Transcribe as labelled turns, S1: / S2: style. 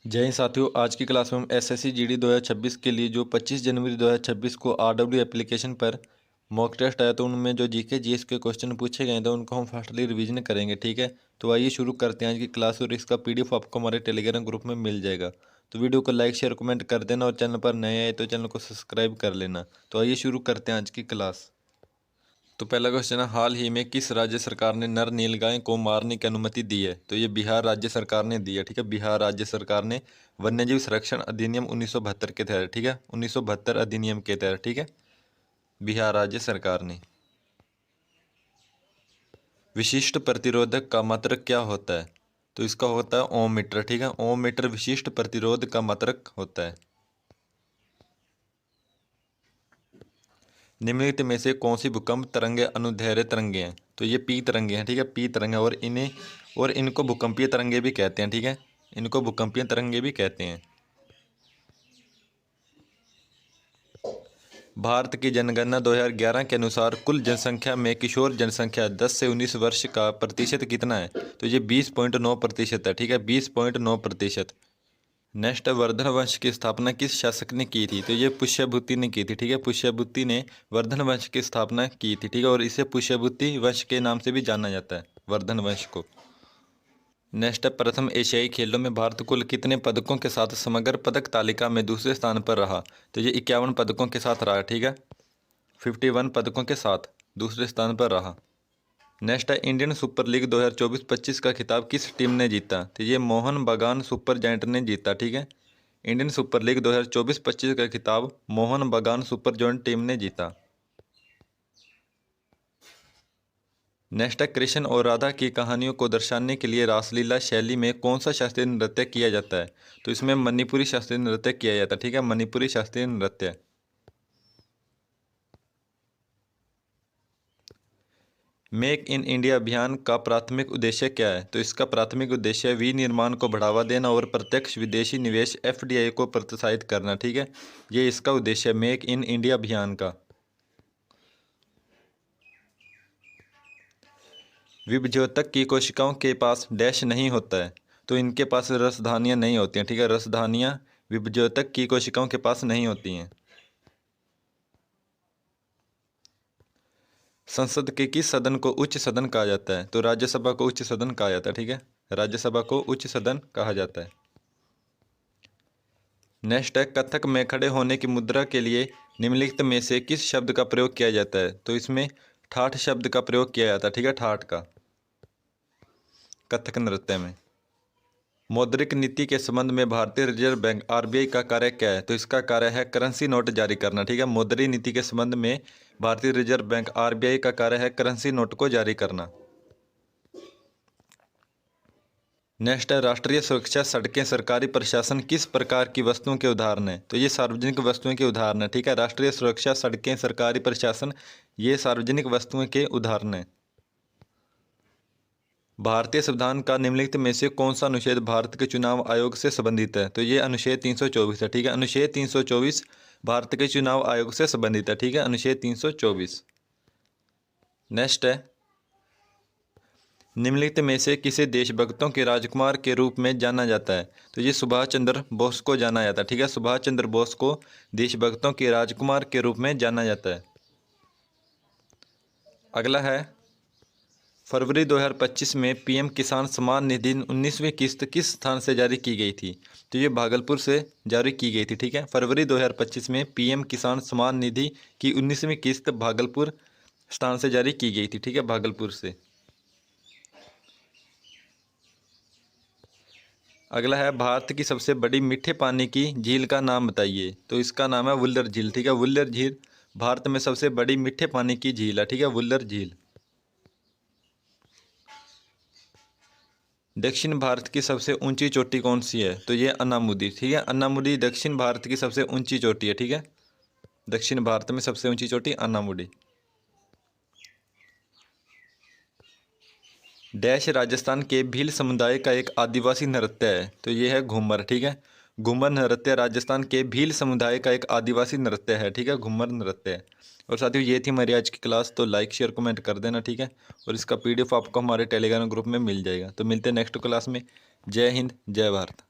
S1: जय हिंद साथियों, आज की क्लास में हम एसएससी जीडी 2026 के लिए जो 25 जनवरी 2026 को आरडब्ल्यू एप्लीकेशन पर मॉक टेस्ट आया तो उनमें जो जीके जीएस के क्वेश्चन पूछे गए थे उनको हम फास्टली रिवीजन करेंगे। ठीक है, तो आइए शुरू करते हैं आज की क्लास और इसका पीडीएफ आपको हमारे टेलीग्राम ग्रुप में मिल जाएगा। तो वीडियो को लाइक शेयर कमेंट कर देना और चैनल पर नए आए तो चैनल को सब्सक्राइब कर लेना। तो आइए शुरू करते हैं आज की क्लास। तो पहला क्वेश्चन है, हाल ही में किस राज्य सरकार ने नर नीलगाय को मारने की अनुमति दी है? तो ये बिहार राज्य सरकार ने दी है। ठीक है, बिहार राज्य सरकार ने वन्यजीव संरक्षण अधिनियम 1972 के तहत, ठीक है 1972 अधिनियम के तहत, ठीक है बिहार राज्य सरकार ने। विशिष्ट प्रतिरोधक का मात्रक क्या होता है? तो इसका होता है ओम मीटर। ठीक है, ओम मीटर विशिष्ट प्रतिरोध का मात्रक होता है। निम्नलिखित में से कौन सी भूकंप तरंगे अनुदैर्ध्य तरंगे हैं? तो ये पी तरंगे हैं। ठीक है, पी तरंगे और इनको भूकंपीय तरंगे भी कहते हैं। ठीक है, इनको भूकंपीय तरंगे भी कहते हैं। भारत की जनगणना 2011 के अनुसार कुल जनसंख्या में किशोर जनसंख्या 10 से 19 वर्ष का प्रतिशत कितना है? तो ये 20.9% है। ठीक है, 20.9%। नेक्स्ट, वर्धन वंश की स्थापना किस शासक ने की थी? तो ये पुष्यभूति ने की थी। ठीक है, पुष्यभूति ने वर्धन वंश की स्थापना की थी। ठीक है, और इसे पुष्यभूति वंश के नाम से भी जाना जाता है, वर्धन वंश को। नेक्स्ट है, प्रथम एशियाई खेलों में भारत कुल कितने पदकों के साथ समग्र पदक तालिका में दूसरे स्थान पर रहा? तो ये 51 पदकों के साथ रहा। ठीक है, 51 पदकों के साथ दूसरे स्थान पर रहा। नेक्स्ट है, इंडियन सुपर लीग 2024-25 का खिताब किस टीम ने जीता? तो ये मोहन बगान सुपर जायंट ने जीता। ठीक है, इंडियन सुपर लीग 2024-25 का खिताब मोहन बगान सुपर जायंट टीम ने जीता। नेक्स्ट है, कृष्ण और राधा की कहानियों को दर्शाने के लिए रासलीला शैली में कौन सा शास्त्रीय नृत्य किया जाता है? तो इसमें मणिपुरी शास्त्रीय नृत्य किया जाता है। ठीक है, मणिपुरी शास्त्रीय नृत्य। मेक इन इंडिया अभियान का प्राथमिक उद्देश्य क्या है? तो इसका प्राथमिक उद्देश्य विनिर्माण को बढ़ावा देना और प्रत्यक्ष विदेशी निवेश एफडीआई को प्रोत्साहित करना। ठीक है, ये इसका उद्देश्य है मेक इन इंडिया अभियान का। विभज्योतक की कोशिकाओं के पास डैश नहीं होता है। तो इनके पास रसधानियाँ नहीं होती हैं। ठीक है, रसधानियाँ विभज्योतक की कोशिकाओं के पास नहीं होती हैं। संसद के किस सदन को उच्च सदन कहा जाता है? तो राज्यसभा को उच्च सदन कहा जाता है। ठीक है, राज्यसभा को उच्च सदन कहा जाता है। नेक्स्ट है, कथक में खड़े होने की मुद्रा के लिए निम्नलिखित में से किस शब्द का प्रयोग किया जाता है? तो इसमें ठाठ शब्द का प्रयोग किया जाता है। ठीक है, ठाठ का, कथक नृत्य में। मौद्रिक नीति के संबंध में भारतीय रिजर्व बैंक आरबीआई का कार्य क्या है? तो इसका कार्य है करेंसी नोट जारी करना। ठीक है, मौद्रिक नीति के संबंध में भारतीय रिजर्व बैंक आरबीआई का कार्य है करेंसी नोट को जारी करना। नेक्स्ट है, राष्ट्रीय सुरक्षा सड़कें सरकारी प्रशासन किस प्रकार की वस्तुओं के उदाहरण है? तो ये सार्वजनिक वस्तुओं के उदाहरण है। ठीक है, राष्ट्रीय सुरक्षा सड़कें सरकारी प्रशासन ये सार्वजनिक वस्तुओं के उदाहरण है। भारतीय संविधान का निम्नलिखित में से कौन सा अनुच्छेद भारत के चुनाव आयोग से संबंधित है? तो ये अनुच्छेद 324 है। ठीक है, अनुच्छेद 324 भारत के चुनाव आयोग से संबंधित है। ठीक है, अनुच्छेद 324। नेक्स्ट है, निम्नलिखित में से किसे देशभक्तों के राजकुमार के रूप में जाना जाता है? तो ये सुभाष चंद्र बोस को जाना जाता है। ठीक है, सुभाष चंद्र बोस को देशभक्तों के राजकुमार के रूप में जाना जाता है। अगला है, फरवरी 2025 में पीएम किसान सम्मान निधि 19वीं किस्त किस स्थान से जारी की गई थी? तो ये भागलपुर से जारी की गई थी। ठीक है, फरवरी 2025 में पीएम किसान सम्मान निधि की 19वीं किस्त भागलपुर स्थान से जारी की गई थी। ठीक है, भागलपुर से। अगला है, भारत की सबसे बड़ी मीठे पानी की झील का नाम बताइए। तो इसका नाम है वुल्लर झील। ठीक है, वुल्लर झील भारत में सबसे बड़ी मीठे पानी की झील है। ठीक है, वुल्लर झील। दक्षिण भारत की सबसे ऊंची चोटी कौन सी है? तो ये अन्नामुदी। ठीक है, अन्नामुदी दक्षिण भारत की सबसे ऊंची चोटी है। ठीक है, दक्षिण भारत में सबसे ऊंची चोटी अन्नामुदी। डैश राजस्थान के भील समुदाय का एक आदिवासी नृत्य है। तो ये है घूमर। ठीक है, घूमर नृत्य राजस्थान के भील समुदाय का एक आदिवासी नृत्य है। ठीक है, घूमर नृत्य है। और साथियों, ये थी हमारी आज की क्लास। तो लाइक शेयर कमेंट कर देना। ठीक है, और इसका पीडीएफ आपको हमारे टेलीग्राम ग्रुप में मिल जाएगा। तो मिलते हैं नेक्स्ट क्लास में। जय हिंद, जय भारत।